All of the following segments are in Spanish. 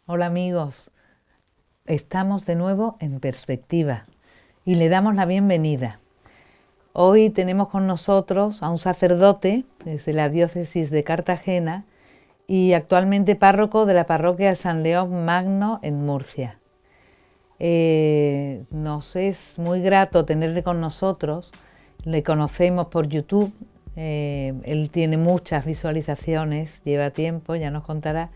Hola amigos, estamos de nuevo en Perspectiva y le damos la bienvenida. Hoy tenemos con nosotros a un sacerdote desde la diócesis de Cartagena y actualmente párroco de la parroquia de San León Magno en Murcia. Nos es muy grato tenerle con nosotros, le conocemos por YouTube, él tiene muchas visualizaciones, lleva tiempo, ya nos contará,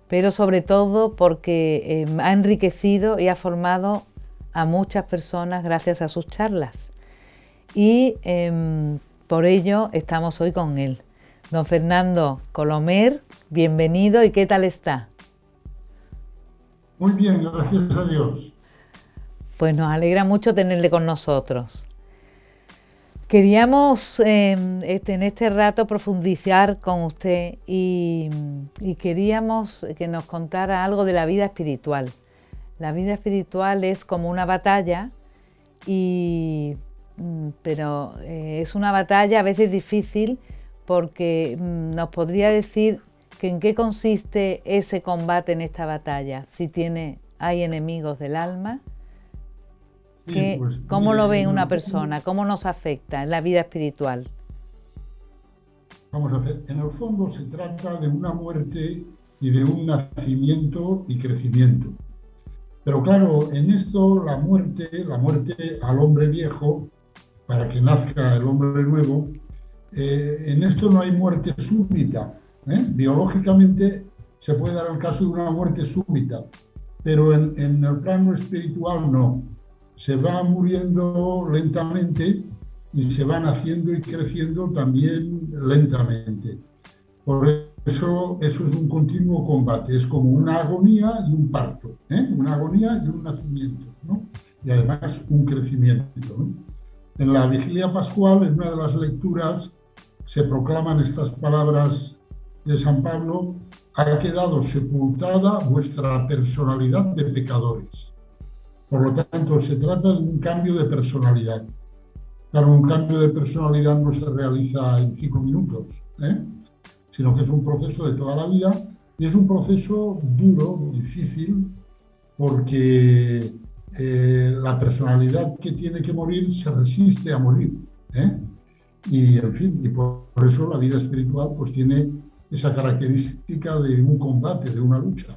pero sobre todo porque ha enriquecido y ha formado a muchas personas gracias a sus charlas. Y por ello estamos hoy con él. Don Fernando Colomer, bienvenido y ¿qué tal está? Muy bien, gracias a Dios. Pues nos alegra mucho tenerle con nosotros. Queríamos en este rato profundizar con usted y queríamos que nos contara algo de la vida espiritual. La vida espiritual es como una batalla, pero es una batalla a veces difícil porque nos podría decir que en qué consiste ese combate en esta batalla, si hay enemigos del alma. Sí, pues ¿Cómo lo mire, ve en el una fondo, persona? ¿Cómo nos afecta en la vida espiritual? vamos a ver, en el fondo se trata de una muerte y de un nacimiento y crecimiento. Pero claro, en esto la muerte al hombre viejo, para que nazca el hombre nuevo, en esto no hay muerte súbita. Biológicamente se puede dar el caso de una muerte súbita, pero en el plano espiritual no. Se va muriendo lentamente y se van haciendo y creciendo también lentamente. Por eso es un continuo combate, es como una agonía y un parto, una agonía y un nacimiento, ¿no? Y además un crecimiento, ¿no? En la vigilia pascual, en una de las lecturas, se proclaman estas palabras de San Pablo: ha quedado sepultada vuestra personalidad de pecadores. Por lo tanto, se trata de un cambio de personalidad. Claro, un cambio de personalidad no se realiza en 5 minutos, ¿eh? Sino que es un proceso de toda la vida y es un proceso duro, difícil, porque la personalidad que tiene que morir se resiste a morir, ¿eh? Y, en fin, y por eso la vida espiritual pues tiene esa característica de un combate, de una lucha.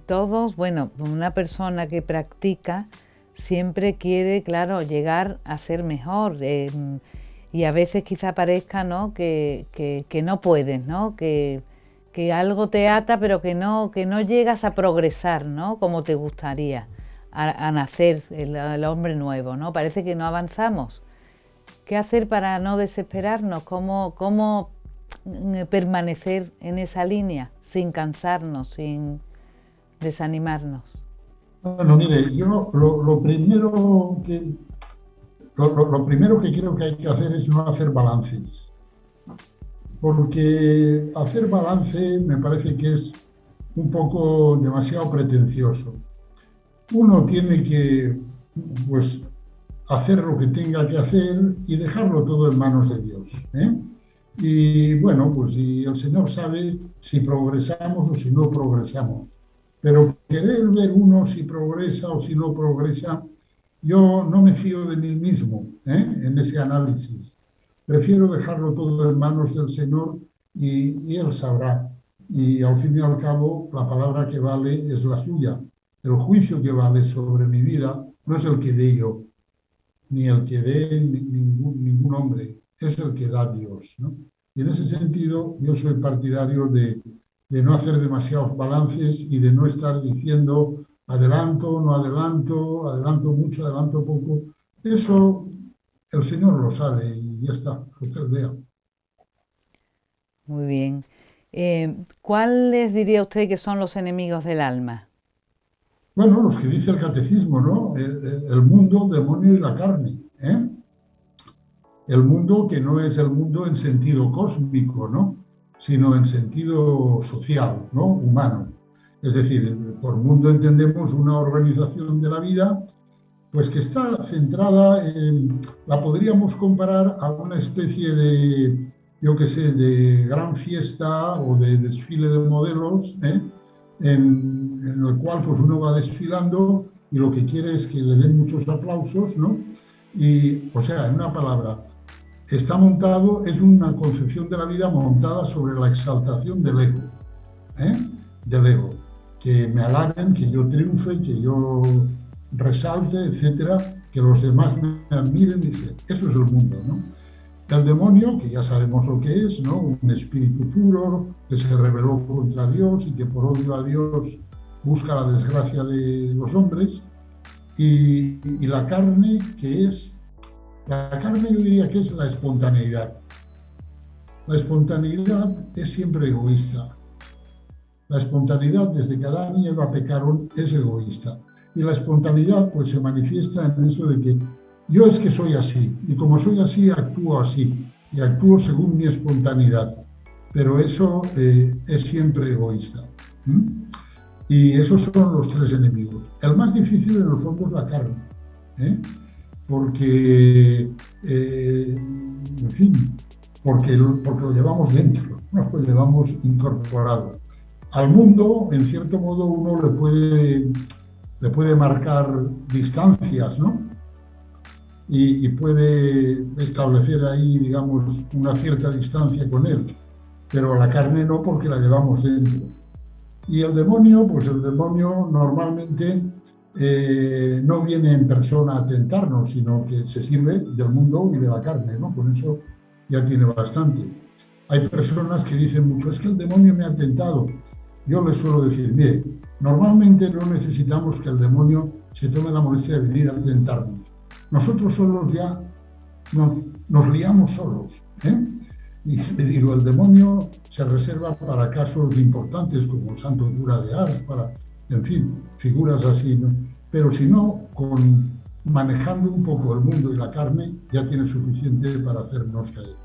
Todos, bueno, una persona que practica siempre quiere, claro, llegar a ser mejor y a veces quizá parezca, ¿no? que no puedes, ¿no? Que algo te ata pero que no llegas a progresar, ¿no? Como te gustaría, a nacer el hombre nuevo, ¿no? Parece que no avanzamos. ¿Qué hacer para no desesperarnos? ¿Cómo permanecer en esa línea sin cansarnos, sin desanimarnos? Bueno, mire, yo lo primero que creo que hay que hacer es no hacer balances, porque hacer balance me parece que es un poco demasiado pretencioso. Uno tiene que, pues, hacer lo que tenga que hacer y dejarlo todo en manos de Dios, ¿eh? Y bueno, pues y el Señor sabe si progresamos o si no progresamos. Pero querer ver uno si progresa o si no progresa, yo no me fío de mí mismo, en ese análisis. Prefiero dejarlo todo en manos del Señor y Él sabrá. Y al fin y al cabo, la palabra que vale es la suya. El juicio que vale sobre mi vida no es el que dé yo, ni el que dé ningún hombre, es el que da Dios, ¿no? Y en ese sentido, yo soy partidario de no hacer demasiados balances y de no estar diciendo adelanto, no adelanto, adelanto mucho, adelanto poco. Eso el Señor lo sabe y ya está, que usted vea. Muy bien. ¿Cuáles diría usted que son los enemigos del alma? Bueno, los que dice el catecismo, ¿no? El mundo, el demonio y la carne, ¿eh? El mundo que no es el mundo en sentido cósmico, ¿no? Sino en sentido social, ¿no? Humano. Es decir, por mundo entendemos una organización de la vida pues que está centrada la podríamos comparar a una especie de, yo qué sé, de gran fiesta o de desfile de modelos, ¿eh? en el cual pues uno va desfilando y lo que quiere es que le den muchos aplausos, ¿no? Y, o sea, en una palabra, está montado, es una concepción de la vida montada sobre la exaltación del ego, ¿eh? Del ego. Que me alaben, que yo triunfe, que yo resalte, etcétera, que los demás me admiren, dice, eso es el mundo, ¿no? El demonio, que ya sabemos lo que es, ¿no? Un espíritu puro que se rebeló contra Dios y que por odio a Dios busca la desgracia de los hombres, y la carne, que es, la carne yo diría que es la espontaneidad. La espontaneidad es siempre egoísta. La espontaneidad, desde que Adán y Eva pecaron, es egoísta. Y la espontaneidad pues se manifiesta en eso de que yo es que soy así, y como soy así, actúo así, y actúo según mi espontaneidad. Pero eso es siempre egoísta. ¿Mm? Y esos son los tres enemigos. El más difícil en el fondo es la carne, ¿eh? Porque, en fin, porque lo llevamos dentro, ¿no? Lo llevamos incorporado. Al mundo, en cierto modo, uno le puede marcar distancias, ¿no? Y puede establecer ahí, digamos, una cierta distancia con él, pero la carne no, porque la llevamos dentro. Y el demonio, pues el demonio normalmente no viene en persona a tentarnos, sino que se sirve del mundo y de la carne, ¿no? Con eso ya tiene bastante. Hay personas que dicen mucho, es que el demonio me ha tentado. Yo les suelo decir, mire, normalmente no necesitamos que el demonio se tome la molestia de venir a tentarnos. Nosotros solos ya nos liamos solos, ¿eh? Y le digo, el demonio se reserva para casos importantes como el santo cura de Ars, para, en fin, figuras así, ¿no? Pero si no, manejando un poco el mundo y la carne, ya tiene suficiente para hacernos caer.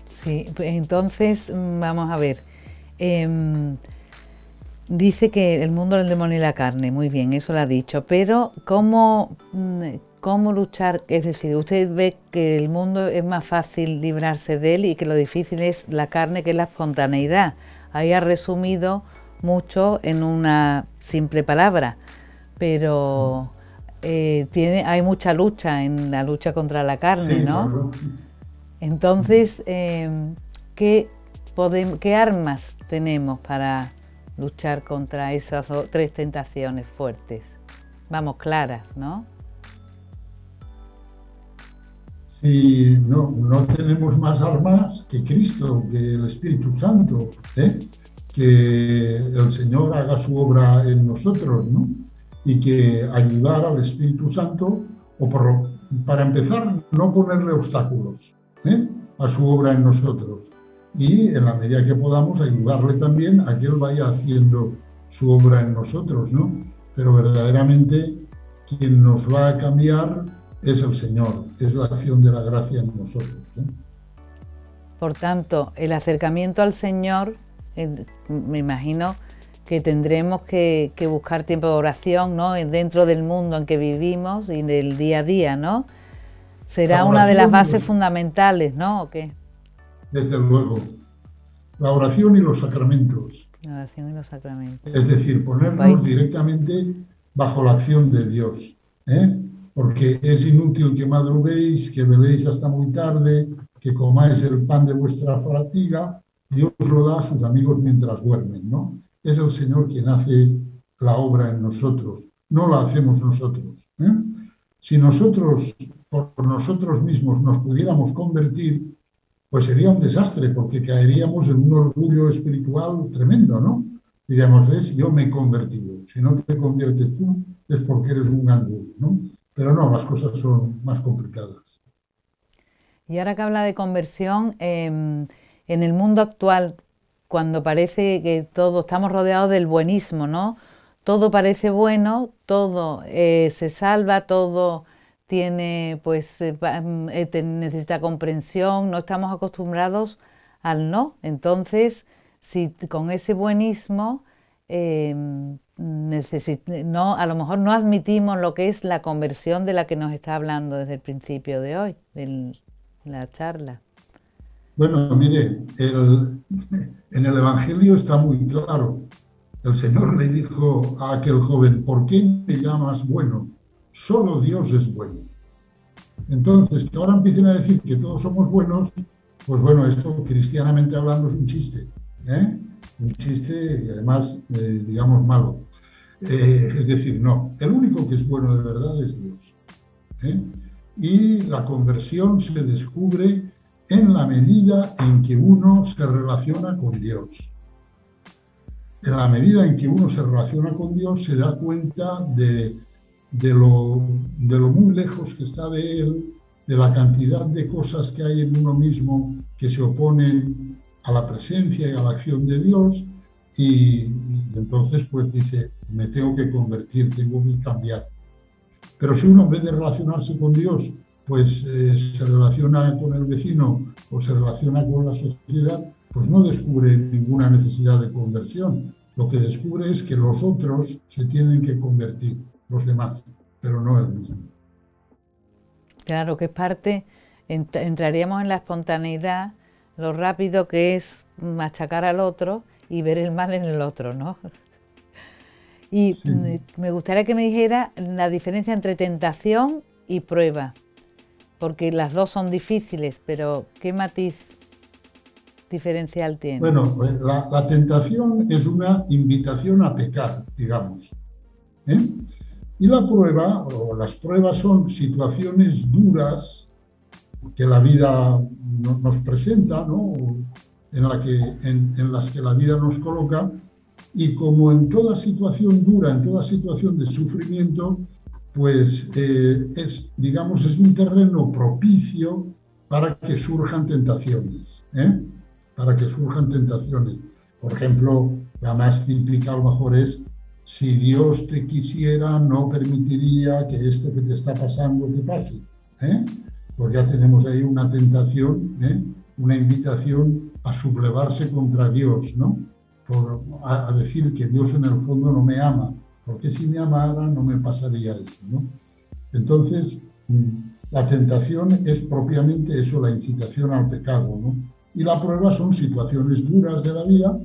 Sí, pues entonces vamos a ver. Dice que el mundo, el demonio y la carne, muy bien, eso lo ha dicho, pero ¿cómo luchar? Es decir, usted ve que el mundo es más fácil librarse de él y que lo difícil es la carne, que es la espontaneidad. Ahí ha resumido mucho en una simple palabra, pero hay mucha lucha en la lucha contra la carne, Sí, ¿no? claro. Entonces, ¿qué armas tenemos para luchar contra esas tres tentaciones fuertes? Vamos, claras, ¿no? Y no tenemos más armas que Cristo, que el Espíritu Santo, ¿eh? Que el Señor haga su obra en nosotros, ¿no? Y que ayudar al Espíritu Santo, para empezar, no ponerle obstáculos, ¿eh? A su obra en nosotros. Y en la medida que podamos, ayudarle también a que Él vaya haciendo su obra en nosotros, ¿no? Pero verdaderamente quien nos va a cambiar es el Señor, es la acción de la gracia en nosotros, ¿eh? Por tanto, el acercamiento al Señor, me imagino que tendremos que buscar tiempo de oración, ¿no? Dentro del mundo en que vivimos y del día a día, ¿no? Será una de las bases fundamentales, ¿no? ¿O qué? Desde luego, la oración y los sacramentos. La oración y los sacramentos. Es decir, ponernos directamente bajo la acción de Dios, ¿eh? Porque es inútil que madruguéis, que veléis hasta muy tarde, que comáis el pan de vuestra fatiga. Dios lo da a sus amigos mientras duermen, ¿no? Es el Señor quien hace la obra en nosotros, no la hacemos nosotros, ¿eh? Si nosotros, por nosotros mismos, nos pudiéramos convertir, pues sería un desastre, porque caeríamos en un orgullo espiritual tremendo, ¿no? Diríamos, ¿ves? Yo me he convertido. Si no te conviertes tú, es porque eres un gandul, ¿no? Pero no, las cosas son más complicadas. Y ahora que habla de conversión, en el mundo actual, cuando parece que estamos rodeados del buenismo, ¿no? Todo parece bueno, todo se salva, todo tiene, pues, necesita comprensión, no estamos acostumbrados al no. Entonces, si con ese buenismo no, a lo mejor no admitimos lo que es la conversión de la que nos está hablando desde el principio de hoy, de la charla. Bueno, mire, en el Evangelio está muy claro. El Señor le dijo a aquel joven, ¿por qué me llamas bueno? Solo Dios es bueno. Entonces, que ahora empiecen a decir que todos somos buenos, pues bueno, esto cristianamente hablando es un chiste, ¿eh? Un chiste y además, digamos, malo. Es decir, no, el único que es bueno de verdad es Dios, ¿eh? Y la conversión se descubre en la medida en que uno se relaciona con Dios. En la medida en que uno se relaciona con Dios, se da cuenta de lo muy lejos que está de Él, de la cantidad de cosas que hay en uno mismo que se oponen a la presencia y a la acción de Dios, y entonces pues dice, me tengo que convertir, tengo que cambiar. Pero si uno en vez de relacionarse con Dios, pues se relaciona con el vecino o se relaciona con la sociedad, pues no descubre ninguna necesidad de conversión. Lo que descubre es que los otros se tienen que convertir, los demás, pero no él mismo. Claro que es parte, entraríamos en la espontaneidad, lo rápido que es machacar al otro y ver el mal en el otro, ¿no? Y Sí. me gustaría que me dijera la diferencia entre tentación y prueba, porque las dos son difíciles, pero ¿qué matiz diferencial tienen? Bueno, pues la tentación es una invitación a pecar, digamos, ¿eh? Y la prueba, o las pruebas son situaciones duras que la vida nos presenta, ¿no? En las que la vida nos coloca, y como en toda situación dura, en toda situación de sufrimiento, pues digamos, es un terreno propicio para que surjan tentaciones, ¿eh? Para que surjan tentaciones. Por ejemplo, la más típica a lo mejor es, si Dios te quisiera, no permitiría que esto que te está pasando te pase, ¿eh? Pues ya tenemos ahí una tentación, ¿eh? Una invitación a sublevarse contra Dios, ¿no? A decir que Dios en el fondo no me ama, porque si me amara no me pasaría eso, ¿no? Entonces, la tentación es propiamente eso, la incitación al pecado, ¿no? Y la prueba son situaciones duras de la vida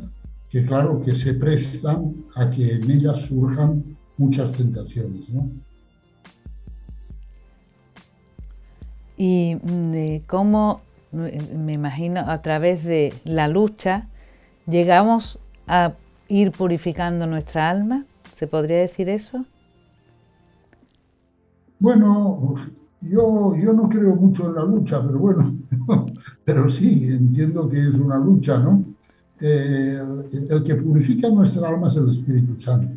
que, claro, que se prestan a que en ellas surjan muchas tentaciones, ¿no? Y cómo, me imagino, a través de la lucha llegamos a ir purificando nuestra alma, ¿se podría decir eso? Bueno, yo no creo mucho en la lucha, pero bueno, pero sí, entiendo que es una lucha, ¿no? El que purifica nuestra alma es el Espíritu Santo.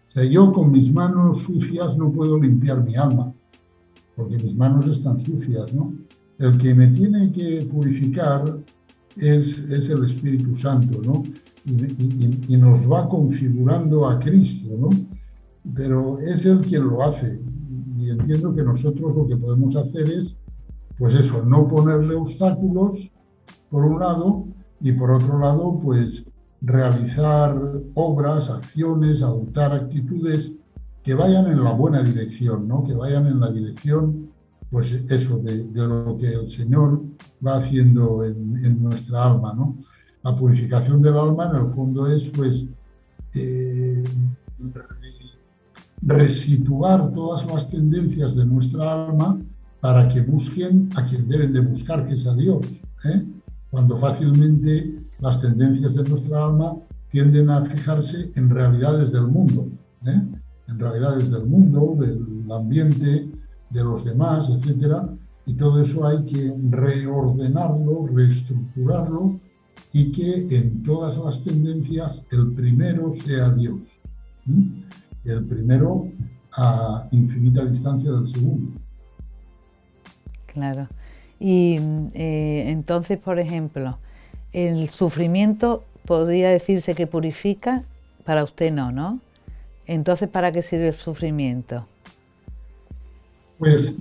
O sea, yo con mis manos sucias no puedo limpiar mi alma, porque mis manos están sucias, ¿no? El que me tiene que purificar es el Espíritu Santo, ¿no? Y nos va configurando a Cristo, ¿no? Pero es Él quien lo hace. Y entiendo que nosotros lo que podemos hacer es, pues eso, no ponerle obstáculos, por un lado, y por otro lado, pues realizar obras, acciones, adoptar actitudes que vayan en la buena dirección, ¿no? Que vayan en la dirección, pues eso, de lo que el Señor va haciendo en nuestra alma, ¿no? La purificación del alma, en el fondo, es, pues, eh, resituar todas las tendencias de nuestra alma para que busquen a quien deben de buscar, que es a Dios, ¿eh? Cuando fácilmente las tendencias de nuestra alma tienden a fijarse en realidades del mundo, ¿eh? En realidades del mundo, del ambiente, de los demás, etcétera, y todo eso hay que reordenarlo, reestructurarlo, y que en todas las tendencias el primero sea Dios. ¿Mm? El primero a infinita distancia del segundo. Claro. Y entonces, por ejemplo, el sufrimiento podría decirse que purifica, para usted no, ¿no? Entonces, ¿para qué sirve el sufrimiento? Pues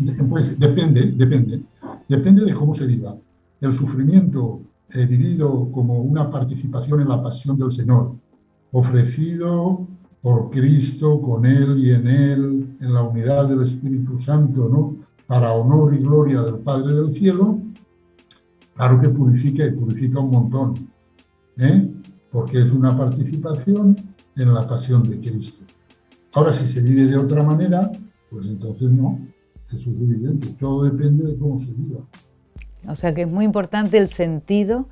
depende de cómo se viva. El sufrimiento vivido como una participación en la pasión del Señor, ofrecido por Cristo, con Él y en la unidad del Espíritu Santo, ¿no? Para honor y gloria del Padre del cielo, Claro que purifica y purifica un montón, ¿eh? Porque es una participación en la pasión de Cristo. Ahora, si se vive de otra manera, pues entonces no, eso es evidente, todo depende de cómo se viva. O sea que es muy importante el sentido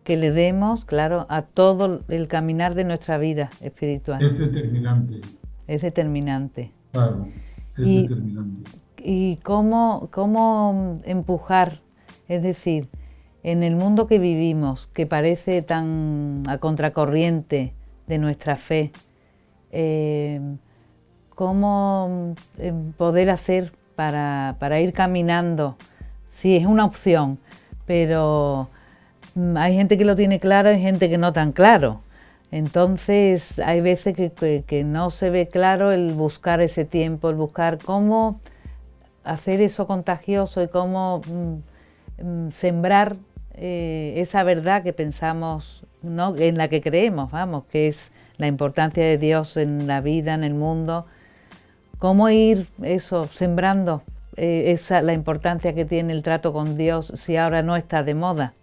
que le demos, claro, a todo el caminar de nuestra vida espiritual. Es determinante, Es determinante. claro, es Y, determinante. y cómo empujar, es decir, en el mundo que vivimos, que parece tan a contracorriente de nuestra fe, cómo poder hacer para ir caminando. Sí, es una opción, pero hay gente que lo tiene claro y hay gente que no tan claro. Entonces hay veces que no se ve claro el buscar ese tiempo, el buscar cómo hacer eso contagioso y cómo sembrar esa verdad que pensamos, ¿no? En la que creemos, vamos, que es la importancia de Dios en la vida, en el mundo. Cómo ir eso, sembrando la importancia que tiene el trato con Dios si ahora no está de moda.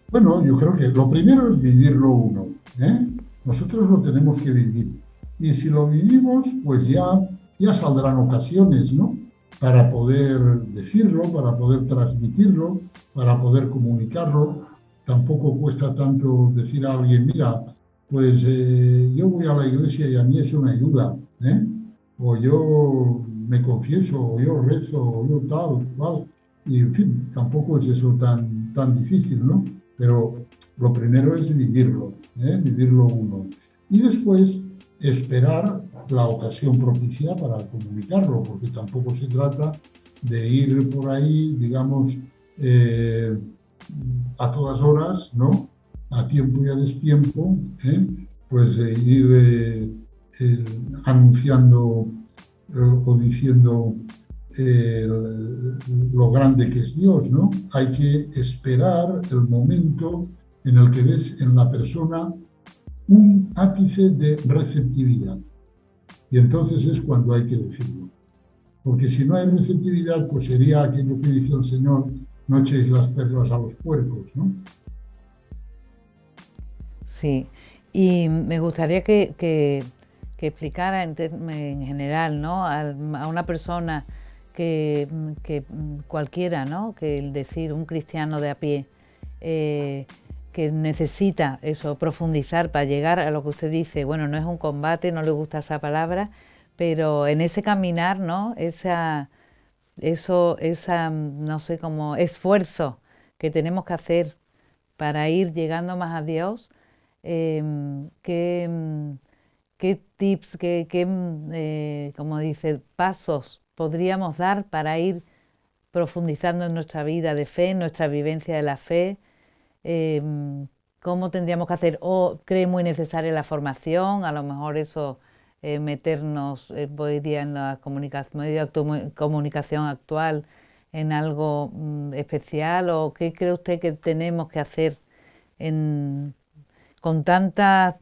Bueno, yo creo que lo primero es vivirlo uno, ¿eh? Nosotros lo tenemos que vivir. Y si lo vivimos, pues ya saldrán ocasiones, ¿no? Para poder decirlo, para poder transmitirlo, para poder comunicarlo. Tampoco cuesta tanto decir a alguien, mira, pues yo voy a la iglesia y a mí es una ayuda, ¿eh? O yo me confieso, o yo rezo, o yo tal, cual. Y en fin, tampoco es eso tan difícil, ¿no? Pero lo primero es vivirlo, ¿eh? Vivirlo uno. Y después esperar la ocasión propicia para comunicarlo, porque tampoco se trata de ir por ahí, digamos, a todas horas, ¿no? A tiempo y a destiempo, ¿eh? Pues ir anunciando o diciendo lo grande que es Dios, ¿no? Hay que esperar el momento en el que ves en la persona un ápice de receptividad. Y entonces es cuando hay que decirlo. Porque si no hay receptividad, pues sería aquello que dice el Señor, no echéis las perlas a los puercos, ¿no? Sí, y me gustaría que explicara en general, ¿no? A una persona que cualquiera, ¿no? Que el decir un cristiano de a pie que necesita eso, profundizar para llegar a lo que usted dice, bueno, no es un combate, no le gusta esa palabra, pero en ese caminar, ¿no? No sé, como esfuerzo que tenemos que hacer para ir llegando más a Dios, qué tips, como dice, pasos podríamos dar para ir profundizando en nuestra vida de fe, en nuestra vivencia de la fe, cómo tendríamos que hacer, o cree muy necesaria la formación, a lo mejor eso, meternos hoy día en la medios de comunicación actual en algo especial, o qué cree usted que tenemos que hacer con tantas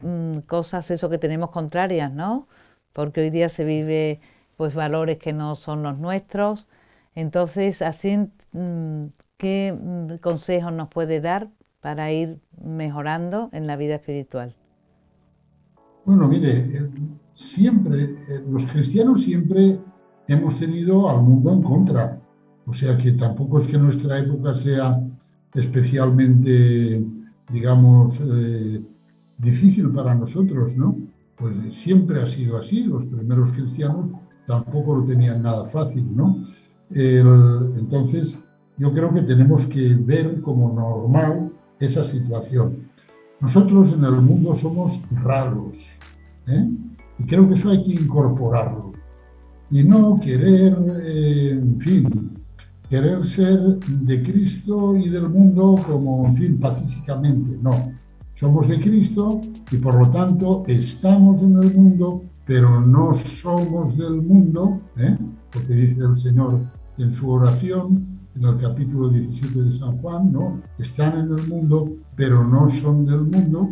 cosas eso que tenemos contrarias, ¿no? Porque hoy día se vive pues valores que no son los nuestros. Entonces, así, ¿qué consejos nos puede dar para ir mejorando en la vida espiritual? Bueno, mire, los cristianos siempre hemos tenido al mundo en contra. O sea que tampoco es que nuestra época sea especialmente, digamos, difícil para nosotros, ¿no? Pues siempre ha sido así. Los primeros cristianos tampoco lo tenían nada fácil, ¿no? Entonces, yo creo que tenemos que ver como normal esa situación. Nosotros en el mundo somos raros, ¿eh? Y creo que eso hay que incorporarlo. Y no querer, en fin, querer ser de Cristo y del mundo como, en fin, pacíficamente. No, somos de Cristo y por lo tanto estamos en el mundo, pero no somos del mundo, ¿eh? Porque dice el Señor en su oración, en el capítulo 17 de San Juan, ¿no? Están en el mundo, pero no son del mundo.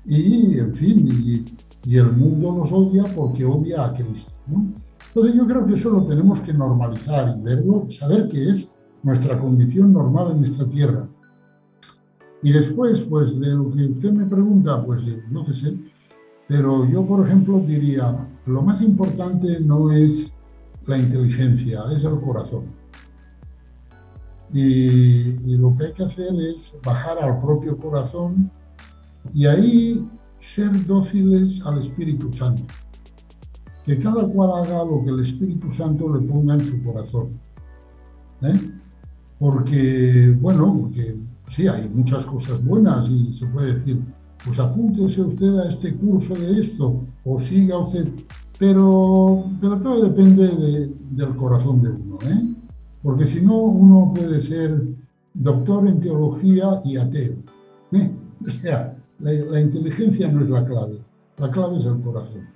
Y, en fin, y el mundo los odia porque odia a Cristo, ¿no? Entonces yo creo que eso lo tenemos que normalizar y verlo, saber qué es nuestra condición normal en esta tierra. Y después, pues de lo que usted me pregunta, pues no qué sé, pero yo, por ejemplo, diría, lo más importante no es la inteligencia, es el corazón. Y lo que hay que hacer es bajar al propio corazón y ahí ser dóciles al Espíritu Santo. Que cada cual haga lo que el Espíritu Santo le ponga en su corazón. ¿Eh? Porque sí, hay muchas cosas buenas y se puede decir, pues apúntese usted a este curso de esto o siga usted, pero todo depende del corazón de uno, ¿eh? Porque si no, uno puede ser doctor en teología y ateo, ¿eh? O sea, la inteligencia no es la clave es el corazón.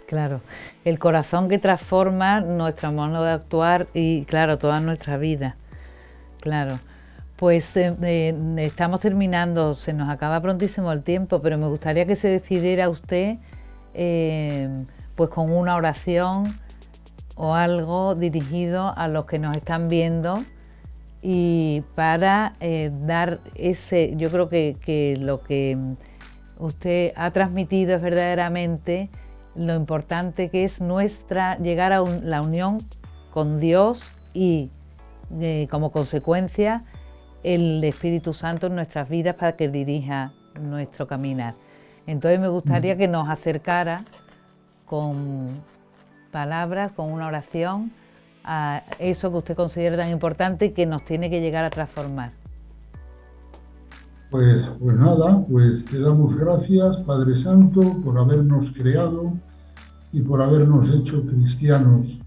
Claro, el corazón que transforma nuestro modo de actuar y, claro, toda nuestra vida. Claro, pues estamos terminando, se nos acaba prontísimo el tiempo, pero me gustaría que se despidiera usted pues con una oración o algo dirigido a los que nos están viendo y para dar ese, yo creo que lo que usted ha transmitido es verdaderamente lo importante que es llegar a la unión con Dios y como consecuencia el Espíritu Santo en nuestras vidas para que dirija nuestro caminar. Entonces me gustaría que nos acercara con palabras, con una oración, a eso que usted considera tan importante y que nos tiene que llegar a transformar. Pues nada, pues te damos gracias, Padre Santo, por habernos creado y por habernos hecho cristianos,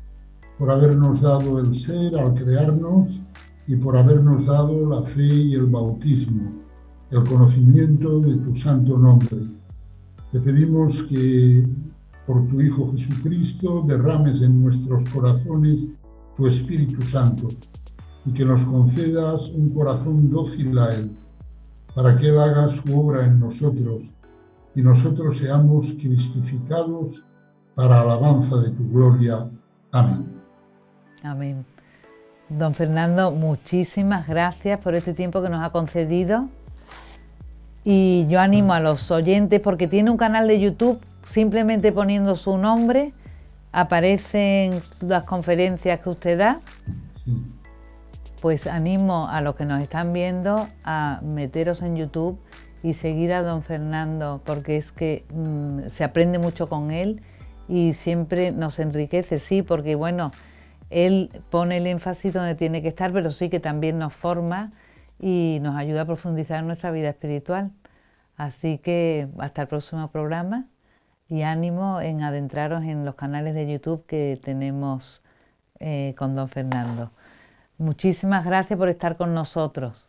por habernos dado el ser al crearnos y por habernos dado la fe y el bautismo, el conocimiento de tu santo nombre. Te pedimos que por tu Hijo Jesucristo derrames en nuestros corazones tu Espíritu Santo y que nos concedas un corazón dócil a Él, para que Él haga su obra en nosotros y nosotros seamos cristificados para alabanza de tu gloria. Amén. Amén. Don Fernando, muchísimas gracias por este tiempo que nos ha concedido y yo animo a los oyentes porque tiene un canal de YouTube, simplemente poniendo su nombre aparecen las conferencias que usted da. Sí. Pues animo a los que nos están viendo a meteros en YouTube y seguir a don Fernando porque es que se aprende mucho con él y siempre nos enriquece, sí, porque bueno, él pone el énfasis donde tiene que estar, pero sí que también nos forma y nos ayuda a profundizar en nuestra vida espiritual. Así que hasta el próximo programa y ánimo en adentraros en los canales de YouTube que tenemos con don Fernando. Muchísimas gracias por estar con nosotros.